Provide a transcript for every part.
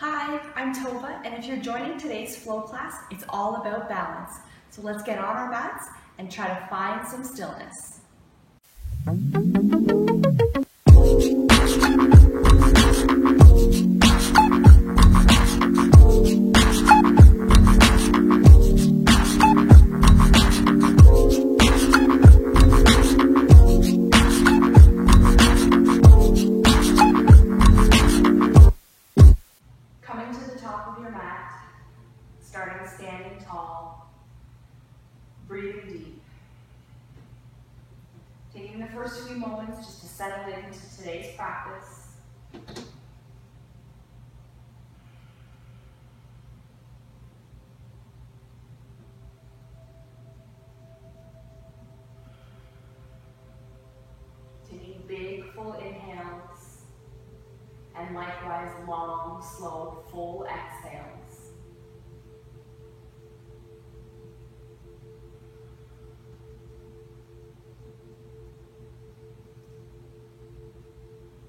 Hi, I'm Tova, and if you're joining today's flow class, it's all about balance. So let's get on our mats and try to find some stillness. Coming to the top of your mat, starting standing tall, breathing deep. Taking the first few moments just to settle into today's practice. Taking big, full inhales, and likewise long, slow, full exhales.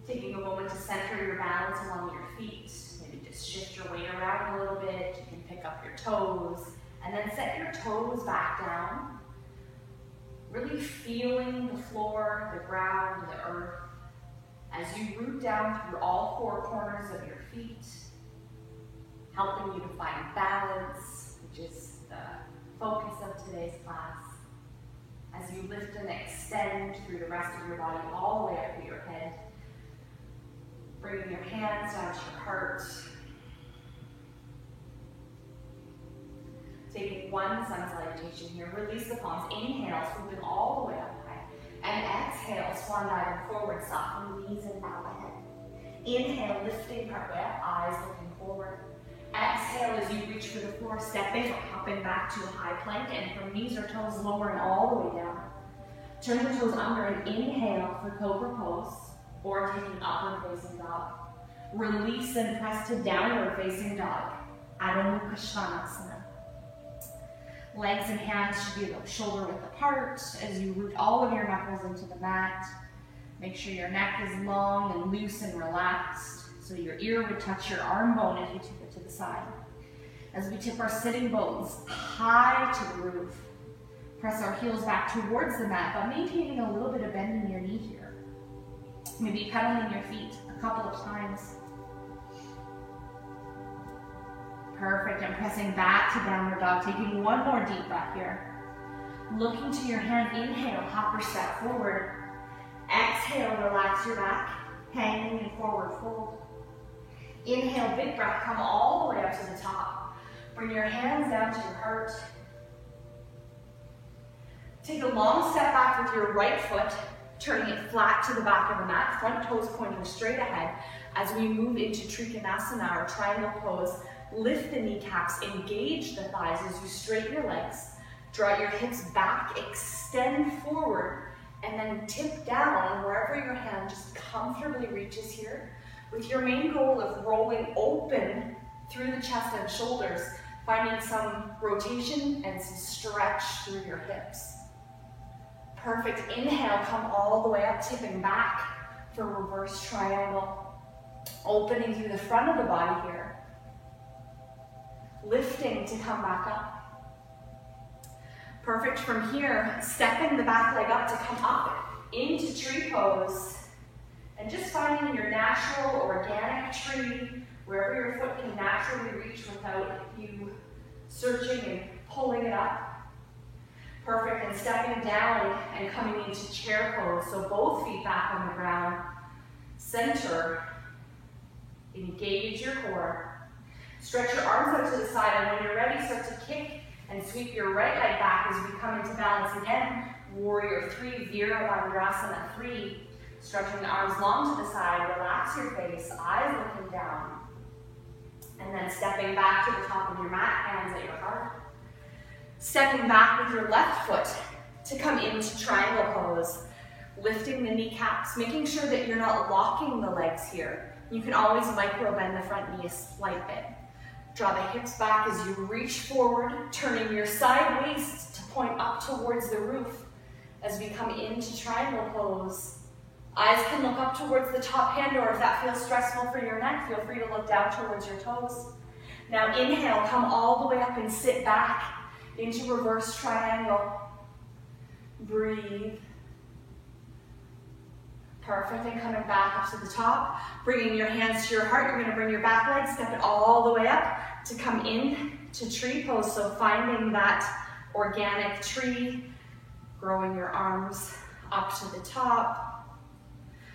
Taking a moment to center your balance along your feet. Maybe just shift your weight around a little bit. You can pick up your toes and then set your toes back down. Really feeling the floor, the ground, the earth as you root down through all four corners of your feet, helping you to find balance, which is the focus of today's class. As you lift and extend through the rest of your body all the way up to your head, bringing your hands down to your heart. Taking one sun salutation here. Release the palms. Inhale, swooping all the way up high. And exhale, swan diving forward. Soften the knees and bow the head. Inhale, lifting partway up, eyes looking forward. Exhale as you reach for the floor, stepping or hopping back to a high plank. And from knees or toes, lowering all the way down. Turn the toes under and inhale for cobra pose, or taking upward facing dog. Release and press to downward facing dog, Adho Mukha Svanasana. Legs and hands should be shoulder width apart as you root all of your knuckles into the mat. Make sure your neck is long and loose and relaxed, so your ear would touch your arm bone if you took it to the side. As we tip our sitting bones high to the roof, press our heels back towards the mat, but maintaining a little bit of bend in your knee here. Maybe pedaling your feet a couple of times. Perfect, and pressing back to downward dog, taking one more deep breath here. Looking to your hand, inhale, hopper step forward. Exhale, relax your back, hanging in forward fold. Inhale, big breath, come all the way up to the top. Bring your hands down to your heart. Take a long step back with your right foot, turning it flat to the back of the mat, front toes pointing straight ahead as we move into Trikonasana or triangle pose. Lift the kneecaps, engage the thighs as you straighten your legs. Draw your hips back, extend forward, and then tip down wherever your hand just comfortably reaches here, with your main goal of rolling open through the chest and shoulders, finding some rotation and some stretch through your hips. Perfect. Inhale, come all the way up, tipping back for reverse triangle. Opening through the front of the body here. Lifting to come back up. Perfect. From here, stepping the back leg up to come up into tree pose. And just finding your natural, organic tree, wherever your foot can naturally reach without you searching and pulling it up. Perfect, and stepping down and coming into chair pose. So both feet back on the ground. Center. Engage your core. Stretch your arms out to the side, and when you're ready, start to kick and sweep your right leg back as we come into balance again. Warrior 3, Virabhadrasana 3. Stretching the arms long to the side, relax your face, eyes looking down. And then stepping back to the top of your mat, hands at your heart. Stepping back with your left foot to come into triangle pose. Lifting the kneecaps, making sure that you're not locking the legs here. You can always micro bend the front knee a slight bit. Draw the hips back as you reach forward, turning your side waist to point up towards the roof as we come into triangle pose. Eyes can look up towards the top hand, or if that feels stressful for your neck, feel free to look down towards your toes. Now inhale, come all the way up and sit back into reverse triangle. Breathe. Perfect, and coming back up to the top, bringing your hands to your heart. You're gonna bring your back leg, step it all the way up to come in to tree pose. So finding that organic tree, growing your arms up to the top.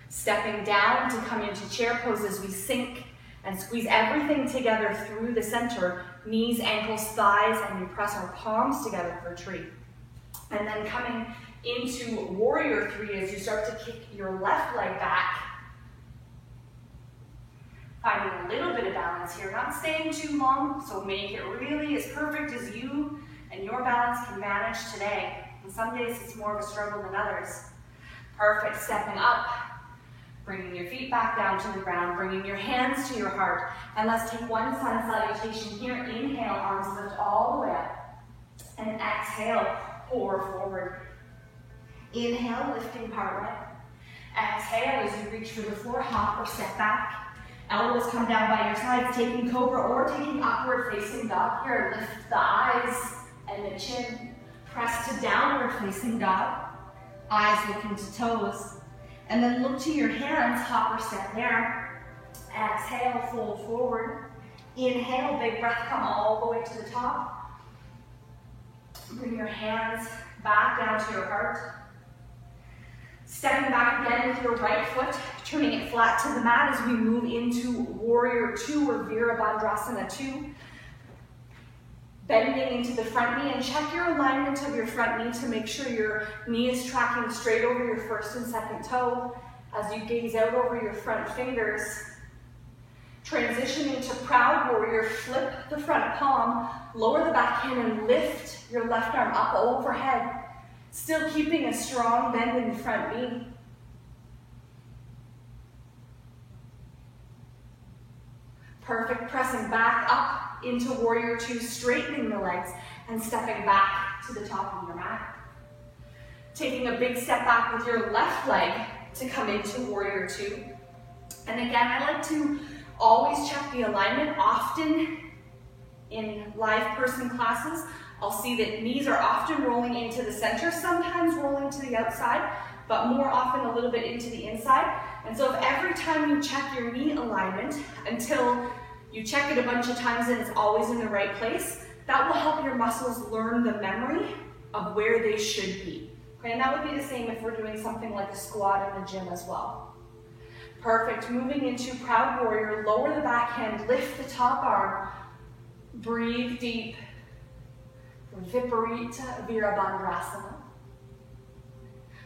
Stepping down to come into chair pose as we sink and squeeze everything together through the center, knees, ankles, thighs, and we press our palms together for tree. And then coming into warrior three as you start to kick your left leg back. Finding a little bit of balance here, not staying too long, so make it really as perfect as you and your balance can manage today. And some days it's more of a struggle than others. Perfect, stepping up, bringing your feet back down to the ground, bringing your hands to your heart. And let's take one sun salutation here. Inhale, arms lift all the way up. And exhale, pour forward. Inhale, lifting part way. Exhale as you reach for the floor, hop or step back. Elbows come down by your sides, taking cobra or taking upward facing dog here. Lift the eyes and the chin. Press to downward facing dog. Eyes looking to toes. And then look to your hands, hop or step there. Exhale, fold forward. Inhale, big breath, come all the way to the top. Bring your hands back down to your heart. Stepping back again with your right foot, turning it flat to the mat as we move into warrior two or Virabhadrasana 2. Bending into the front knee, and check your alignment of your front knee to make sure your knee is tracking straight over your first and second toe as you gaze out over your front fingers. Transition into proud warrior, flip the front palm, lower the back hand and lift your left arm up overhead, still keeping a strong bend in the front knee. Perfect, pressing back up into warrior two, straightening the legs and stepping back to the top of your mat. Taking a big step back with your left leg to come into warrior two. And again, I like to always check the alignment. Often in live person classes, I'll see that knees are often rolling into the center, sometimes rolling to the outside, but more often a little bit into the inside. And so if every time you check your knee alignment until you check it a bunch of times and it's always in the right place, that will help your muscles learn the memory of where they should be. Okay, and that would be the same if we're doing something like a squat in the gym as well. Perfect, moving into proud warrior, lower the back hand, lift the top arm, breathe deep. Viparita Virabhadrasana.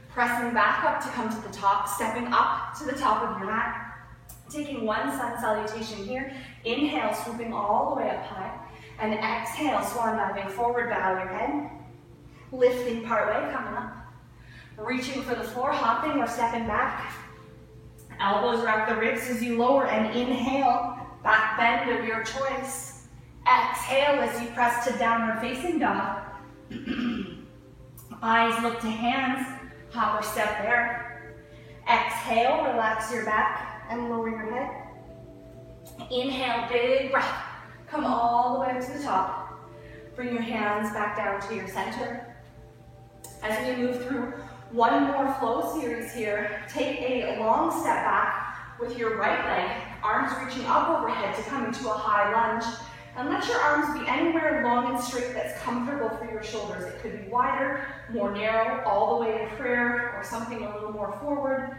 Pressing back up to come to the top, stepping up to the top of your mat. Taking one sun salutation here. Inhale, swooping all the way up high. And exhale, swan diving forward, bow your head. Lifting part way, coming up. Reaching for the floor, hopping or stepping back. Elbows wrap the ribs as you lower and inhale, back bend of your choice. Exhale as you press to downward facing dog. Eyes look to hands, hop or step there. Exhale, relax your back and lower your head. Inhale, big breath. Come all the way up to the top. Bring your hands back down to your center. As we move through one more flow series here, take a long step back with your right leg, arms reaching up overhead to come into a high lunge. And let your arms be anywhere long and straight that's comfortable for your shoulders. It could be wider, more narrow, all the way in prayer, or something a little more forward.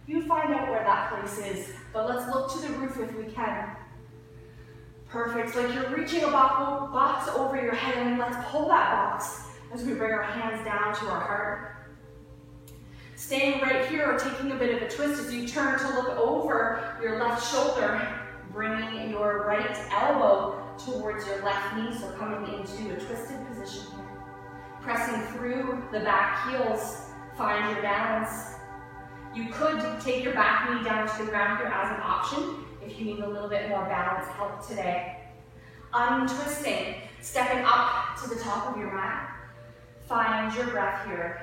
You find out where that place is. But let's look to the roof if we can. Perfect, like you're reaching a box over your head, and let's pull that box as we bring our hands down to our heart. Staying right here or taking a bit of a twist as you turn to look over your left shoulder, bringing your right elbow towards your left knee, so coming into a twisted position here. Pressing through the back heels, find your balance. You could take your back knee down to the ground here as an option if you need a little bit more balance help today. Untwisting, stepping up to the top of your mat. Find your breath here.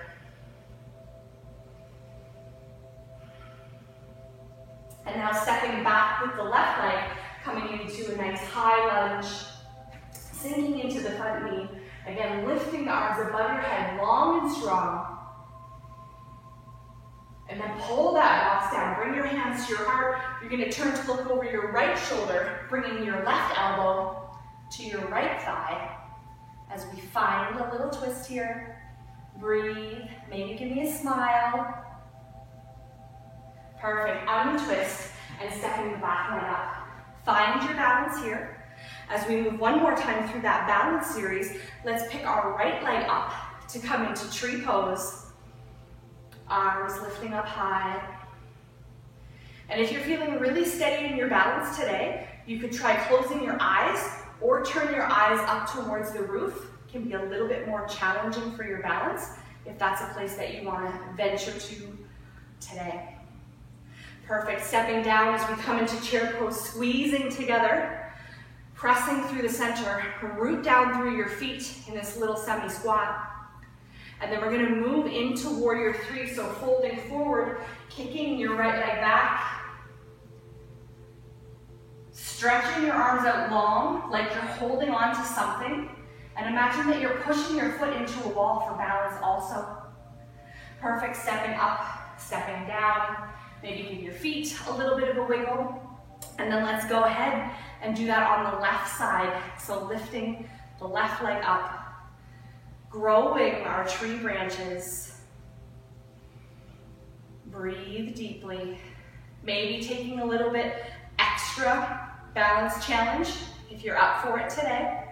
And now stepping back with the left leg, coming into a nice high lunge, sinking into the front knee. Again, lifting the arms above your head, long and strong. And then pull that box down. Bring your hands to your heart. You're going to turn to look over your right shoulder, bringing your left elbow to your right thigh as we find a little twist here. Breathe. Maybe give me a smile. Perfect. Untwist and stepping the back leg up. Find your balance here. As we move one more time through that balance series, let's pick our right leg up to come into tree pose. Arms lifting up high. And if you're feeling really steady in your balance today, you could try closing your eyes or turn your eyes up towards the roof. It can be a little bit more challenging for your balance if that's a place that you want to venture to today. Perfect. Stepping down as we come into chair pose, squeezing together. Pressing through the center, root down through your feet in this little semi-squat. And then we're going to move into warrior three, so folding forward, kicking your right leg back. Stretching your arms out long, like you're holding on to something. And imagine that you're pushing your foot into a wall for balance also. Perfect. Stepping up, stepping down. Maybe give your feet a little bit of a wiggle. And then let's go ahead and do that on the left side. So lifting the left leg up, growing our tree branches. Breathe deeply. Maybe taking a little bit extra balance challenge if you're up for it today.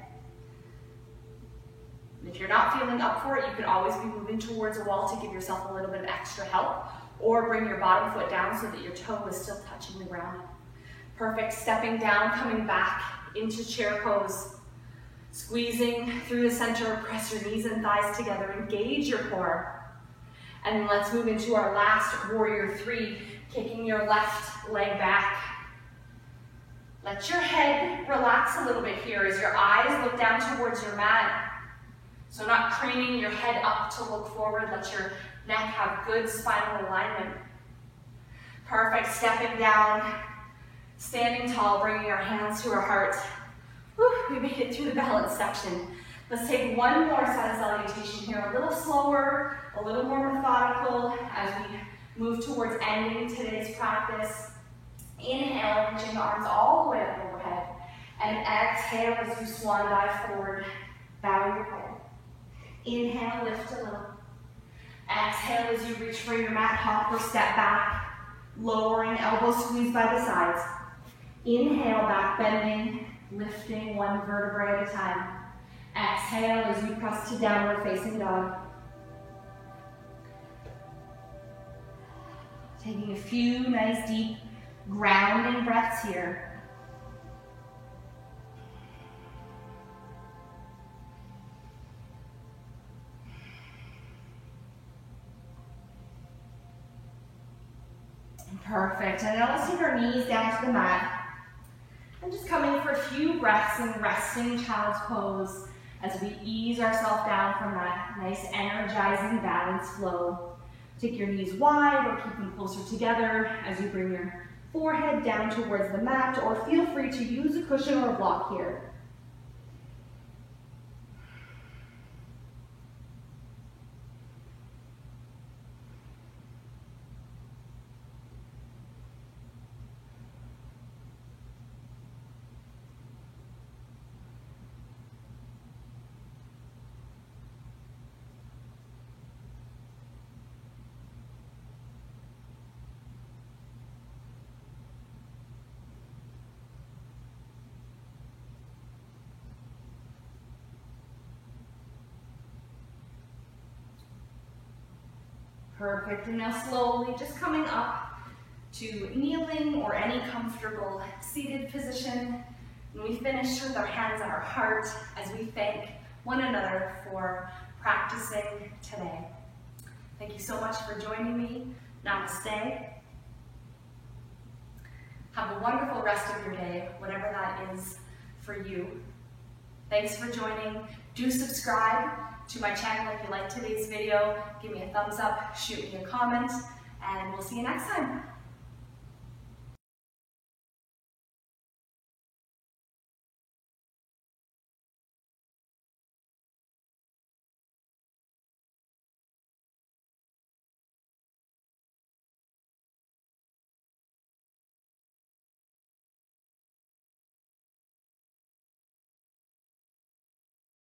And if you're not feeling up for it, you can always be moving towards a wall to give yourself a little bit of extra help, or bring your bottom foot down so that your toe is still touching the ground. Perfect. Stepping down, coming back into chair pose. Squeezing through the center, press your knees and thighs together, engage your core. And then let's move into our last warrior three, kicking your left leg back. Let your head relax a little bit here as your eyes look down towards your mat. So not craning your head up to look forward, let your neck have good spinal alignment. Perfect. Stepping down. Standing tall, bringing our hands to our heart. Whew, we made it through the balance section. Let's take one more sun salutation here, a little slower, a little more methodical as we move towards ending today's practice. Inhale, reaching the arms all the way up overhead. And exhale as you swan dive forward, bow your head. Inhale, lift a little. Exhale as you reach for your mat, hop or step back, lowering, elbow squeeze by the sides. Inhale, back bending, lifting one vertebrae at a time. Exhale as you press to downward facing dog. Taking a few nice deep grounding breaths here. Perfect. And now let's take our knees down to the mat. And just coming for a few breaths in resting child's pose as we ease ourselves down from that nice energizing balance flow. Take your knees wide or keep them closer together as you bring your forehead down towards the mat, or feel free to use a cushion or a block here. Perfect, and now slowly just coming up to kneeling or any comfortable seated position. And we finish with our hands on our heart as we thank one another for practicing today. Thank you so much for joining me. Namaste. Have a wonderful rest of your day, whatever that is for you. Thanks for joining. Do subscribe to my channel if you liked today's video. Give me a thumbs up, shoot me a comment, and we'll see you next time.